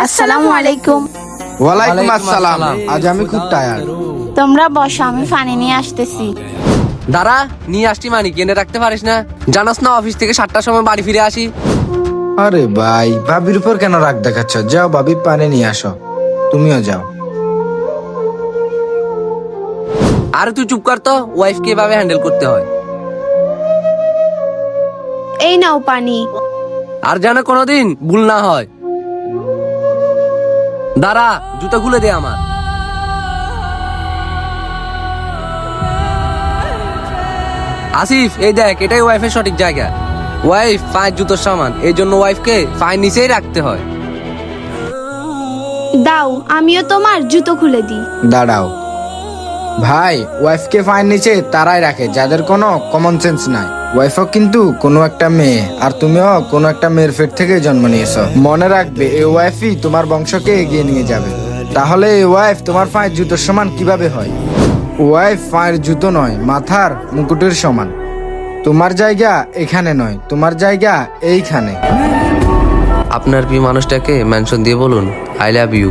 আসসালামু আলাইকুম। ওয়ালাইকুম আসসালাম। আজ আমি খুব টায়ার্ড। তোমরা বসো, আমি পানি নিয়ে আসতেছি। দাঁড়া, নিয়ে আসছি মানি কিনে রাখতে পারিস না? জানাস না অফিস থেকে 7টার সময় বাড়ি ফিরে আসি। আরে ভাই, ভাবির উপর কেন রাগ দেখাচ্ছ? যাও ভাবি পানি নিয়ে আসো। তুমিও যাও। আরে তুই চুপ কর তো, ওয়াইফকে এভাবে হ্যান্ডেল করতে হয়। এই নাও পানি। আর যেন কোনোদিন ভুল না হয়। দাঁড়া, জুতো খুলে দে আমার। আসিফ, এই দেখ, এটাই ওয়াইফের সঠিক জায়গা। ওয়াইফ পায়ের জুতোর সামান, এই জন্য ওয়াইফকে পায়ের নিচেই রাখতে হয়। দাও, আমিও তোমার জুতো খুলে দিই। দাঁড়াও ভাই, ওয়াইফকে ফাইন নিচে তারাই রাখে যাদের কোনো কমন সেন্স নাই। ওয়াইফও কিন্তু কোনো একটা মেয়ে, আর তুমিও কোনো একটা মেয়ের পেট থেকে জন্ম নিয়েছো। মনে রাখবে, এই ওয়াইফই তোমার বংশকে এগিয়ে নিয়ে যাবে। তাহলে এই ওয়াইফ তোমার পায়ের জুতোর সমান কিভাবে হয়? ওয়াইফ পায়ের জুতো নয়, মাথার মুকুটের সমান। তোমার জায়গা এখানে নয়, তোমার জায়গা এইখানে। আপনার প্রিয় মানুষটাকে মেনশন দিয়ে বলুন আই লাভ ইউ।